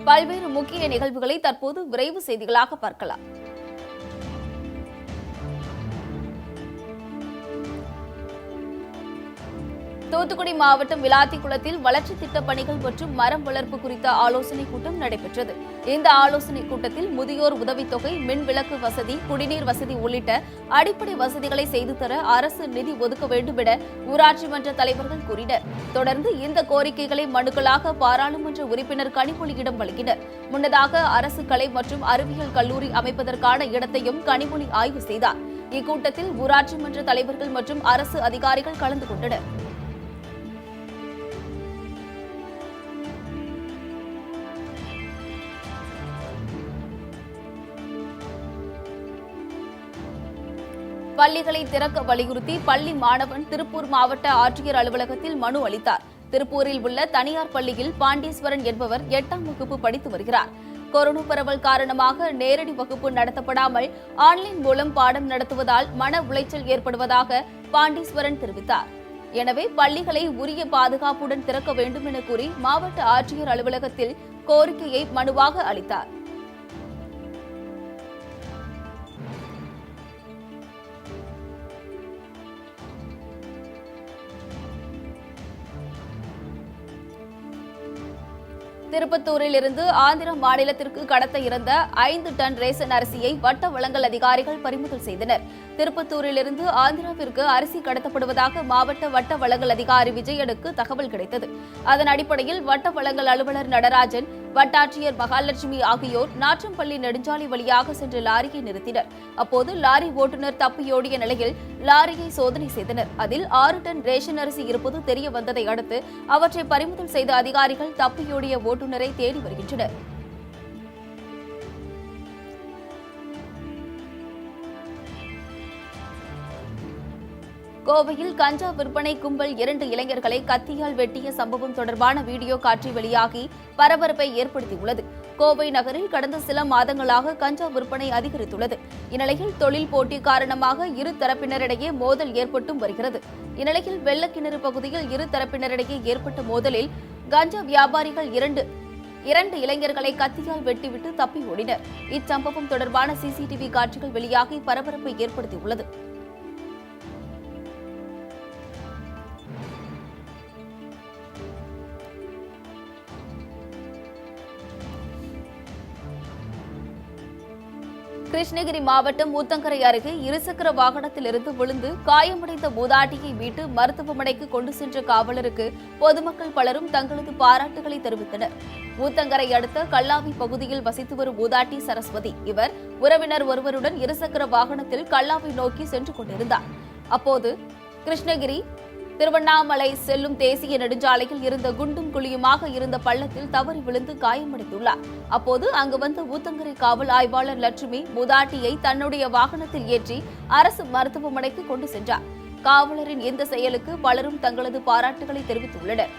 பல்வேறு முக்கிய நிகழ்வுகளை தற்போது விரைவு செய்திகளாக பார்க்கலாம். தூத்துக்குடி மாவட்டம் விளாத்திக்குளத்தில் வளர்ச்சி திட்டப் பணிகள் மற்றும் மரம் வளர்ப்பு குறித்த ஆலோசனைக் கூட்டம் நடைபெற்றது. இந்த ஆலோசனைக் கூட்டத்தில் முதியோர் உதவித்தொகை, மின் விளக்கு வசதி, குடிநீர் வசதி உள்ளிட்ட அடிப்படை வசதிகளை செய்து தர அரசு நிதி ஒதுக்க வேண்டும் என ஊராட்சி மன்ற தலைவர்கள் கூறினர். தொடர்ந்து இந்த கோரிக்கைகளை மனுக்களாக பாராளுமன்ற உறுப்பினர் கனிமொழியிடம் வழங்கினர். முன்னதாக அரசு கலை மற்றும் அறிவியல் கல்லூரி அமைப்பதற்கான இடத்தையும் கனிமொழி ஆய்வு செய்தார். இக்கூட்டத்தில் ஊராட்சி மன்ற தலைவர்கள் மற்றும் அரசு அதிகாரிகள் கலந்து கொண்டனர். பள்ளிகளை திறக்க வலியுறுத்தி பள்ளி மாணவன் திருப்பூர் மாவட்ட ஆட்சியர் அலுவலகத்தில் மனு அளித்தார். திருப்பூரில் உள்ள தனியார் பள்ளியில் பாண்டீஸ்வரன் என்பவர் 8ஆம் வகுப்பு படித்து வருகிறார். கொரோனா பரவல் காரணமாக நேரடி வகுப்பு நடத்தப்படாமல் ஆன்லைன் மூலம் பாடம் நடத்துவதால் மன உளைச்சல் ஏற்படுவதாக பாண்டீஸ்வரன் தெரிவித்தார். எனவே பள்ளிகளை உரிய பாதுகாப்புடன் திறக்க வேண்டும் என கூறி மாவட்ட ஆட்சியர் அலுவலகத்தில் கோரிக்கையை மனுவாக அளித்தார். திருப்பத்தூரில் இருந்து ஆந்திர மாநிலத்திற்கு கடத்த இருந்த 5 டன் ரேசன் அரிசியை வட்ட வழங்கல் அதிகாரிகள் பறிமுதல் செய்தனர். திருப்பத்தூரிலிருந்து ஆந்திராவிற்கு அரிசி கடத்தப்படுவதாக மாவட்ட வட்ட வழங்கல் அதிகாரி விஜயனுக்கு தகவல் கிடைத்தது. அதன் அடிப்படையில் வட்ட வழங்கல் அலுவலர் நடராஜன், வட்டாட்சியர் மகாலட்சுமி ஆகியோர் நாற்றம்பள்ளி நெடுஞ்சாலை வழியாக சென்ற லாரியை நிறுத்தினர். அப்போது லாரி ஓட்டுநர் தப்பியோடிய நிலையில் லாரியை சோதனை செய்தனர். அதில் 6 டன் ரேஷன் அரிசி இருப்பது தெரிய வந்ததை அடுத்து அவற்றை பறிமுதல் செய்த அதிகாரிகள் தப்பியோடிய ஓட்டுநரை தேடி வருகின்றனர். கோவையில் கஞ்சா விற்பனை கும்பல் 2 இளைஞர்களை கத்தியால் வெட்டிய சம்பவம் தொடர்பான வீடியோ காட்சி வெளியாகி பரபரப்பை ஏற்படுத்தியுள்ளது. கோவை நகரில் கடந்த சில மாதங்களாக கஞ்சா விற்பனை அதிகரித்துள்ளது. இந்நிலையில் தொழில் போட்டி காரணமாக இரு தரப்பினரிடையே மோதல் ஏற்பட்டும் வருகிறது. இந்நிலையில் வெள்ளக்கிணறு பகுதியில் இரு தரப்பினரிடையே ஏற்பட்ட மோதலில் கஞ்சா வியாபாரிகள் இரண்டு இளைஞர்களை கத்தியால் வெட்டிவிட்டு தப்பி ஓடினர். இச்சம்பவம் தொடர்பான சிசிடிவி காட்சிகள் வெளியாகி பரபரப்பை ஏற்படுத்தியுள்ளது. கிருஷ்ணகிரி மாவட்டம் ஊத்தங்கரை அருகே இருசக்கர வாகனத்திலிருந்து விழுந்து காயமடைந்த மூதாட்டியை மீட்டு மருத்துவமனைக்கு கொண்டு சென்ற காவலருக்கு பொதுமக்கள் பலரும் தங்களது பாராட்டுகளை தெரிவித்தனர். ஊத்தங்கரை அடுத்த கல்லாவி பகுதியில் வசித்து வரும் மூதாட்டி சரஸ்வதி. இவர் உறவினர் ஒருவருடன் இருசக்கர வாகனத்தில் கல்லாவை நோக்கி சென்று கொண்டிருந்தார். அப்போது கிருஷ்ணகிரி திருவண்ணாமலை செல்லும் தேசிய நெடுஞ்சாலையில் இருந்த குண்டும் குழியுமாக இருந்த பள்ளத்தில் தவறி விழுந்து காயமடைந்துள்ளார். அப்போது அங்கு வந்த ஊத்தங்கரை காவல் ஆய்வாளர் லட்சுமி மூதாட்டியை தன்னுடைய வாகனத்தில் ஏற்றி அரசு மருத்துவமனைக்கு கொண்டு சென்றார். காவலரின் இந்த செயலுக்கு பலரும் தங்களது பாராட்டுகளை தெரிவித்துள்ளனர்.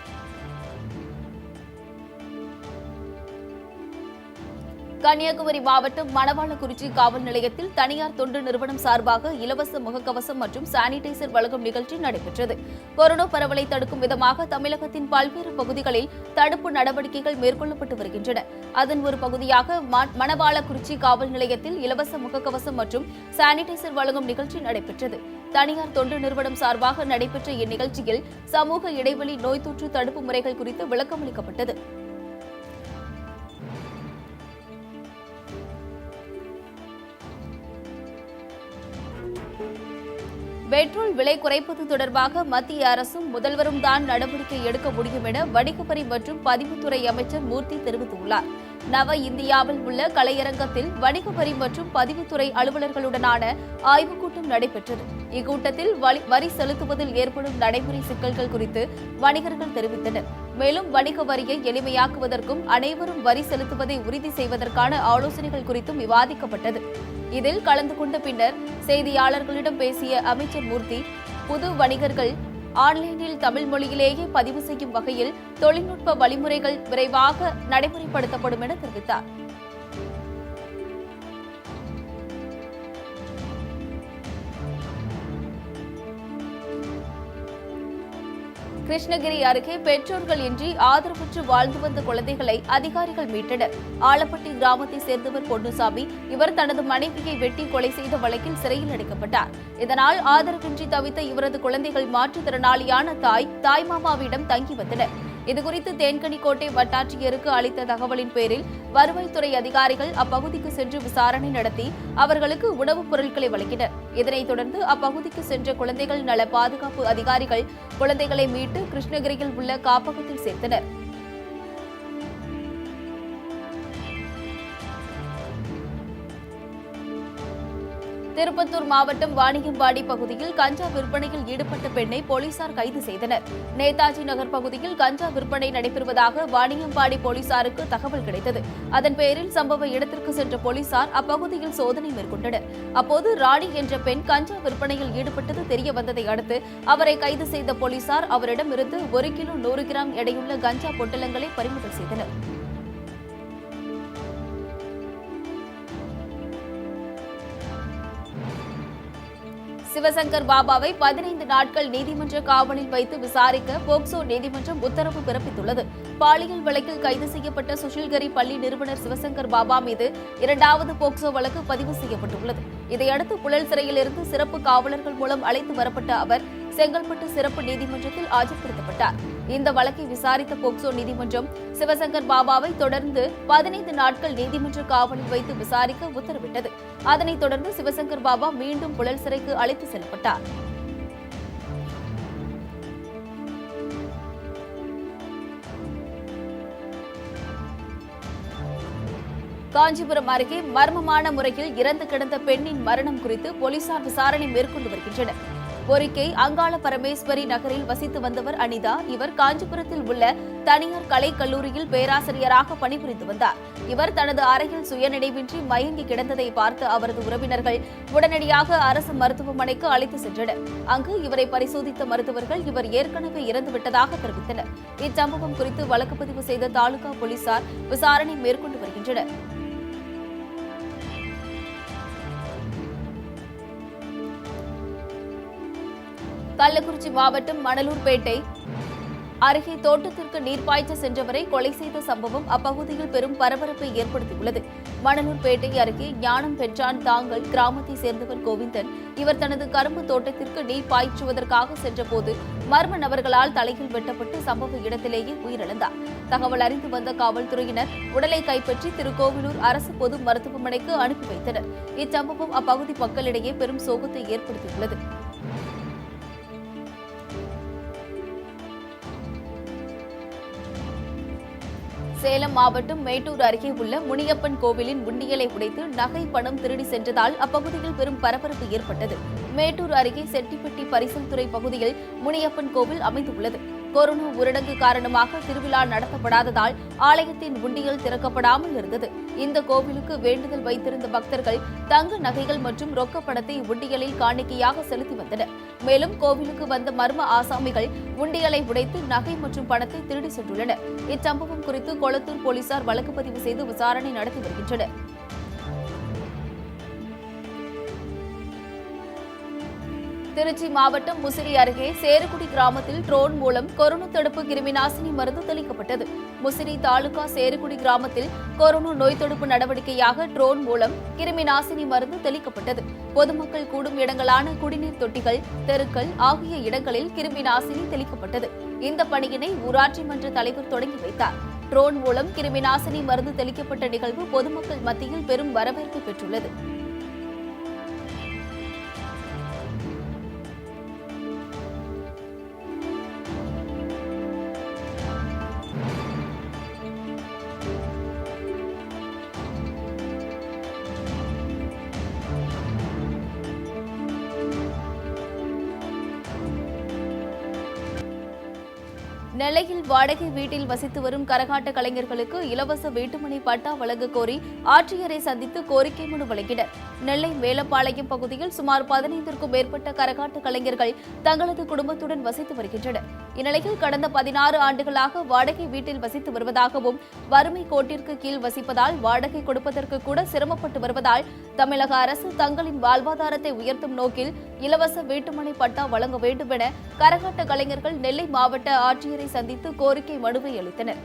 கன்னியாகுமரி மாவட்டம் மணவாளக்குறிச்சி காவல் நிலையத்தில் தனியார் தொண்டு நிறுவனம் சார்பாக இலவச முகக்கவசம் மற்றும் சானிடைசர் வழங்கும் நிகழ்ச்சி நடைபெற்றது. கொரோனா பரவலை தடுக்கும் விதமாக தமிழகத்தின் பல்வேறு பகுதிகளில் தடுப்பு நடவடிக்கைகள் மேற்கொள்ளப்பட்டு வருகின்றன. அதன் ஒரு பகுதியாக மணவாளக்குறிச்சி காவல் நிலையத்தில் இலவச முகக்கவசம் மற்றும் சானிடைசர் வழங்கும் நிகழ்ச்சி நடைபெற்றது. தனியார் தொண்டு நிறுவனம் சார்பாக நடைபெற்ற இந்நிகழ்ச்சியில் சமூக இடைவெளி, நோய் தொற்று தடுப்பு முறைகள் குறித்து விளக்கமளிக்கப்பட்டது. பெட்ரோல் விலை குறைப்பது தொடர்பாக மத்திய அரசும் முதல்வரும் தான் நடவடிக்கை எடுக்க முடியும் என வணிக வரி மற்றும் பதிவுத்துறை அமைச்சர் மூர்த்தி தெரிவித்துள்ளார். நவ இந்தியாவில் உள்ள கலையரங்கத்தில் வணிக வரி மற்றும் பதிவுத்துறை அலுவலர்களுடனான ஆய்வுக் கூட்டம் நடைபெற்றது. இக்கூட்டத்தில் வரி செலுத்துவதில் ஏற்படும் நடைமுறை சிக்கல்கள் குறித்து வணிகர்கள் தெரிவித்தனர். மேலும் வணிக வரியை எளிமையாக்குவதற்கும் அனைவரும் வரி செலுத்துவதை உறுதி செய்வதற்கான ஆலோசனைகள் குறித்தும் விவாதிக்கப்பட்டது. இதில் கலந்து கொண்ட பின்னர் செய்தியாளர்களிடம் பேசிய அமைச்சர் மூர்த்தி, புது வணிகர்கள் ஆன்லைனில் தமிழ் மொழியிலேயே பதிவு செய்யும் வகையில் தொழில்நுட்ப வழிமுறைகள் விரைவாக நடைமுறைப்படுத்தப்படும் என தெரிவித்தார். கிருஷ்ணகிரி அருகே பெற்றோர்கள் இன்றி ஆதரவற்று வாழ்ந்து வந்த குழந்தைகளை அதிகாரிகள் மீட்டனர். ஆலப்பட்டி கிராமத்தை சேர்ந்தவர் பொன்னுசாமி. இவர் தனது மனைவியை வெட்டி கொலை செய்த வழக்கில் சிறையில் அடைக்கப்பட்டார். இதனால் ஆதரவின்றி தவித்த இவரது குழந்தைகள் மாற்றுத்திறனாளியான தாய்மாமாவிடம் தங்கி வந்தனர். இதுகுறித்து தேன்கனிக்கோட்டை வட்டாட்சியருக்கு அளித்த தகவலின் பேரில் வருவாய்த்துறை அதிகாரிகள் அப்பகுதிக்கு சென்று விசாரணை நடத்தி அவர்களுக்கு உணவுப் பொருட்களை வழங்கினர். இதனைத் தொடர்ந்து அப்பகுதிக்கு சென்ற குழந்தைகள் நல பாதுகாப்பு அதிகாரிகள் குழந்தைகளை மீட்டு கிருஷ்ணகிரியில் உள்ள காப்பகத்தில் சேர்த்தனர். திருப்பத்தூர் மாவட்டம் வாணியம்பாடி பகுதியில் கஞ்சா விற்பனையில் ஈடுபட்ட பெண்ணை போலீசார் கைது செய்தனர். நேதாஜி நகர் பகுதியில் கஞ்சா விற்பனை நடைபெறுவதாக வாணியம்பாடி போலீசாருக்கு தகவல் கிடைத்தது. அதன் பேரில் சம்பவ இடத்திற்கு சென்ற போலீசார் அப்பகுதியில் சோதனை மேற்கொண்டனர். அப்போது ராணி என்ற பெண் கஞ்சா விற்பனையில் ஈடுபட்டது தெரிய வந்ததை அடுத்து அவரை கைது செய்த போலீசார் அவரிடமிருந்து 1 கிலோ 100 கிராம் எடையுள்ள கஞ்சா பொட்டலங்களை பறிமுதல் செய்தனர். சிவசங்கர் பாபாவை 15 நாட்கள் நீதிமன்ற காவலில் வைத்து விசாரிக்க போக்சோ நீதிமன்றம் உத்தரவு பிறப்பித்துள்ளது. பாலியல் வழக்கில் கைது செய்யப்பட்ட சுஷில்கரி பள்ளி நிறுவனர் சிவசங்கர் பாபா மீது 2வது போக்சோ வழக்கு பதிவு செய்யப்பட்டுள்ளது. இதையடுத்து புழல் சிறையில் இருந்து சிறப்பு காவலர்கள் மூலம் அழைத்து வரப்பட்ட அவர் செங்கல்பட்டு சிறப்பு நீதிமன்றத்தில் ஆஜர்படுத்தப்பட்டார். இந்த வழக்கை விசாரித்த போக்சோ நீதிமன்றம் சிவசங்கர் பாபாவை தொடர்ந்து 15 நாட்கள் நீதிமன்ற காவலில் வைத்து விசாரிக்க உத்தரவிட்டது. அதனைத் தொடர்ந்து சிவசங்கர் பாபா மீண்டும் புழல் சிறைக்கு அழைத்து செல்லப்பட்டார். காஞ்சிபுரம் அருகே மர்மமான முறையில் இறந்து கிடந்த பெண்ணின் மரணம் குறித்து போலீசார் விசாரணை மேற்கொண்டு வருகின்றனர். பொறிக்கை அங்காள பரமேஸ்வரி நகரில் வசித்து வந்தவர் அனிதா. இவர் காஞ்சிபுரத்தில் உள்ள தனியார் கலைக் கல்லூரியில் பேராசிரியராக பணிபுரிந்து வந்தார். இவர் தனது அறையில் சுயநினைவின்றி மயங்கி கிடந்ததை பார்த்து அவரது உறவினர்கள் உடனடியாக அரசு மருத்துவமனைக்கு அழைத்து சென்றனர். அங்கு இவரை பரிசோதித்த மருத்துவர்கள் இவர் ஏற்கனவே இறந்துவிட்டதாக தெரிவித்தனர். இச்சம்பவம் குறித்து வழக்கு பதிவு செய்த தாலுகா போலீசார் விசாரணை மேற்கொண்டு வருகின்றனர். கள்ளக்குறிச்சி மாவட்டம் மணலூர்பேட்டை அருகே தோட்டத்திற்கு நீர்ப்பாய்ச்ச சென்றவரை கொலை செய்த சம்பவம் அப்பகுதியில் பெரும் பரபரப்பை ஏற்படுத்தியுள்ளது. மணலூர்பேட்டை அருகே ஞானம் பெற்றான் தாங்கல் கிராமத்தை சேர்ந்தவர் கோவிந்தன். இவர் தனது கரும்பு தோட்டத்திற்கு நீர் பாய்ச்சுவதற்காக சென்றபோது மர்ம நபர்களால் தலையில் வெட்டப்பட்டு சம்பவ இடத்திலேயே உயிரிழந்தார். தகவல் அறிந்து வந்த காவல்துறையினர் உடலை கைப்பற்றி திருக்கோவிலூர் அரசு பொது மருத்துவமனைக்கு அனுப்பி வைத்தனர். இச்சம்பவம் அப்பகுதி மக்களிடையே பெரும் சோகத்தை ஏற்படுத்தியுள்ளது. சேலம் மாவட்டம் மேட்டூர் அருகே உள்ள முனியப்பன் கோவிலின் உண்டியலை உடைத்து நகை பணம் திருடி சென்றதால் அப்பகுதியில் பெரும் பரபரப்பு ஏற்பட்டது. மேட்டூர் அருகே செட்டிப்பட்டி பரிசல் துறை பகுதியில் முனியப்பன் கோவில் அமைந்துள்ளது. கொரோனா ஊரடங்கு காரணமாக திருவிழா நடத்தப்படாததால் ஆலயத்தின் உண்டியல் திறக்கப்படாமல் இருந்தது. இந்த கோவிலுக்கு வேண்டுதல் வைத்திருந்த பக்தர்கள் தங்க நகைகள் மற்றும் ரொக்க பணத்தை உண்டியலில் காணிக்கையாக செலுத்தி வந்தனர். மேலும் கோவிலுக்கு வந்த மர்ம ஆசாமிகள் உண்டியலை உடைத்து நகை மற்றும் பணத்தை திருடி சென்றுள்ளனர். இச்சம்பவம் குறித்து கொளத்தூர் போலீசார் வழக்கு பதிவு செய்து விசாரணை நடத்தி வருகின்றனர். திருச்சி மாவட்டம் முசிறி அருகே சேருக்குடி கிராமத்தில் ட்ரோன் மூலம் கொரோனா தடுப்பு கிருமிநாசினி மருந்து தெளிக்கப்பட்டது. முசிறி தாலுகா சேருக்குடி கிராமத்தில் கொரோனா நோய் தடுப்பு நடவடிக்கையாக ட்ரோன் மூலம் கிருமிநாசினி மருந்து தெளிக்கப்பட்டது. பொதுமக்கள் கூடும் இடங்களான குடிநீர் தொட்டிகள், தெருக்கள் ஆகிய இடங்களில் கிருமிநாசினி தெளிக்கப்பட்டது. இந்த பணியினை ஊராட்சி மன்ற தலைவர் தொடங்கி வைத்தார். ட்ரோன் மூலம் கிருமிநாசினி மருந்து தெளிக்கப்பட்ட நிகழ்வு பொதுமக்கள் மத்தியில் பெரும் வரவேற்பு பெற்றுள்ளது. நெல்லையில் வாடகை வீட்டில் வசித்து வரும் கரகாட்ட கலைஞர்களுக்கு இலவச வீட்டுமனை பட்டா வழங்க கோரி ஆட்சியரை சந்தித்து கோரிக்கை மனு வழங்கினர். நெல்லை மேலப்பாளையம் பகுதியில் சுமார் 15க்கும் மேற்பட்ட கரகாட்ட கலைஞர்கள் தங்களது குடும்பத்துடன் வசித்து வருகின்றனர். இந்நிலையில் கடந்த 16 ஆண்டுகளாக வாடகை வீட்டில் வசித்து வருவதாகவும் வறுமை கோட்டிற்கு கீழ் வசிப்பதால் வாடகை கொடுப்பதற்கு கூட சிரமப்பட்டு வருவதால் தமிழக அரசு தங்களின் வாழ்வாதாரத்தை உயர்த்தும் நோக்கில் இலவச வீட்டுமனை பட்டா வழங்க வேண்டும் என கரகாட்ட கலைஞர்கள் நெல்லை மாவட்ட ஆட்சியரை சந்தித்து கோரிக்கை மனுவை அளித்தனர்.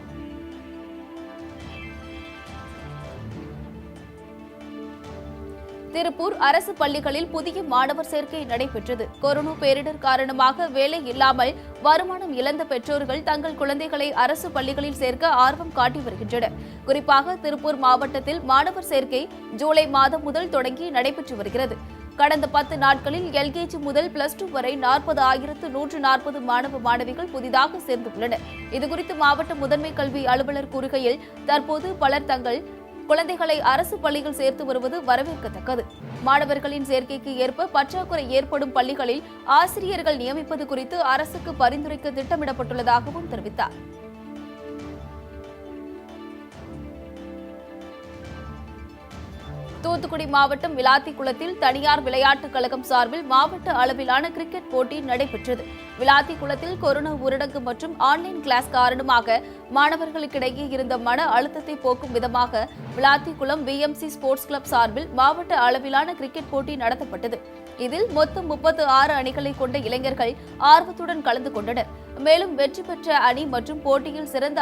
திருப்பூர் அரசு பள்ளிகளில் புதிய மாணவர் சேர்க்கை நடைபெற்றது. கொரோனா பேரிடர் காரணமாக வேலை இல்லாமல் வருமானம் இழந்த பெற்றோர்கள் தங்கள் குழந்தைகளை அரசு பள்ளிகளில் சேர்க்க ஆர்வம் காட்டி வருகின்றனர். குறிப்பாக திருப்பூர் மாவட்டத்தில் மாணவர் சேர்க்கை ஜூலை மாதம் முதல் தொடங்கி நடைபெற்று வருகிறது. கடந்த 10 நாட்களில் எல்கேஜி முதல் +2 வரை 40,140 மாணவ மாணவிகள் புதிதாக சேர்ந்துள்ளனர். இதுகுறித்து மாவட்ட முதன்மை கல்வி அலுவலர் கூறுகையில், தற்போது பலர் தங்கள் குழந்தைகளை அரசு பள்ளியில் சேர்த்து வருவது வரவேற்கத்தக்கது. மாணவர்களின் சேர்க்கைக்கு ஏற்ப பற்றாக்குறை ஏற்படும் பள்ளிகளில் ஆசிரியர்கள் நியமிப்பது குறித்து அரசுக்கு பரிந்துரைக்க திட்டமிடப்பட்டுள்ளதாகவும் தெரிவித்தார். தூத்துக்குடி மாவட்டம் விளாத்திக்குளத்தில் தனியார் விளையாட்டுக் கழகம் சார்பில் மாவட்ட அளவிலான கிரிக்கெட் போட்டி நடைபெற்றது. விளாத்திக்குளத்தில் கொரோனா ஊரடங்கு மற்றும் ஆன்லைன் கிளாஸ் காரணமாக மாணவர்களுக்கிடையே இருந்த மன அழுத்தத்தை போக்கும் விதமாக விளாத்திக்குளம் பிஎம்சி ஸ்போர்ட்ஸ் கிளப் சார்பில் மாவட்ட அளவிலான கிரிக்கெட் போட்டி நடத்தப்பட்டது. இதில் மொத்தம் 36 அணிகளை கொண்ட இளைஞர்கள் ஆர்வத்துடன் கலந்து கொண்டனர். மேலும் வெற்றி பெற்ற அணி மற்றும் போட்டியில் சிறந்த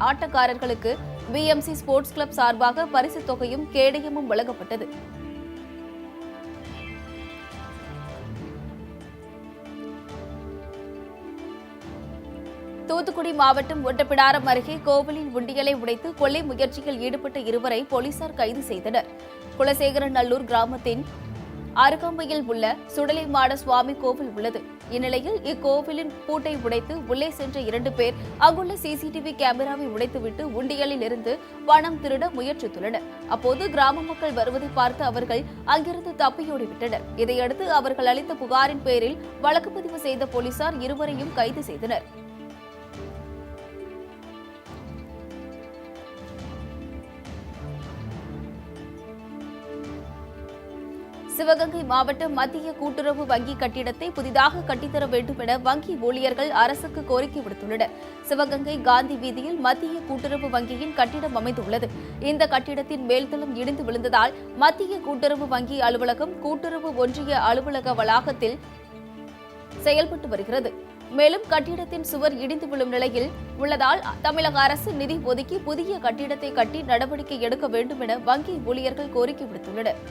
ஆட்டக்காரர்களுக்கு பிஎம்சி ஸ்போர்ட்ஸ் கிளப் சார்பாக பரிசுத் தொகையும் கேடயமும் வழங்கப்பட்டது. தூத்துக்குடி மாவட்டம் ஒட்டப்பிடாரம் அருகே கோவிலின் உண்டியலை உடைத்து கொள்ளை முயற்சியில் ஈடுபட்ட இருவரை போலீசார் கைது செய்தனர். குலசேகரநல்லூர் கிராமத்தின் அருகாமையில் உள்ள சுடலைமாட சுவாமி கோவில் உள்ளது. இந்நிலையில் இக்கோவிலின் பூட்டை உடைத்து உள்ளே சென்ற 2 பேர் அங்குள்ள சிசிடிவி கேமராவை உடைத்துவிட்டு உண்டியலில் இருந்து பணம் திருட முயற்சித்துள்ளனர். அப்போது கிராம மக்கள் வருவதை பார்த்து அவர்கள் அங்கிருந்து தப்பியோடிவிட்டனர். இதையடுத்து அவர்கள் அளித்த புகாரின் பேரில் வழக்கு பதிவு செய்த போலீசார் இருவரையும் கைது செய்தனர். சிவகங்கை மாவட்ட மத்திய கூட்டுறவு வங்கி கட்டிடத்தை புதிதாக கட்டித்தர வேண்டும் என வங்கி ஊழியர்கள் அரசுக்கு கோரிக்கை விடுத்துள்ளனர். சிவகங்கை காந்தி வீதியில் மத்திய கூட்டுறவு வங்கியின் கட்டிடம் அமைந்துள்ளது. இந்த கட்டிடத்தின் மேல்தளம் இடிந்து விழுந்ததால் மத்திய கூட்டுறவு வங்கி அலுவலகம் கூட்டுறவு ஒன்றிய அலுவலக வளாகத்தில் செயல்பட்டு வருகிறது. மேலும் கட்டிடத்தின் சுவர் இடிந்து விழும் நிலையில் உள்ளதால் தமிழக அரசு நிதி ஒதுக்கி புதிய கட்டிடத்தை கட்டி நடவடிக்கை எடுக்க வேண்டும் என வங்கி ஊழியர்கள் கோரிக்கை விடுத்துள்ளனர்.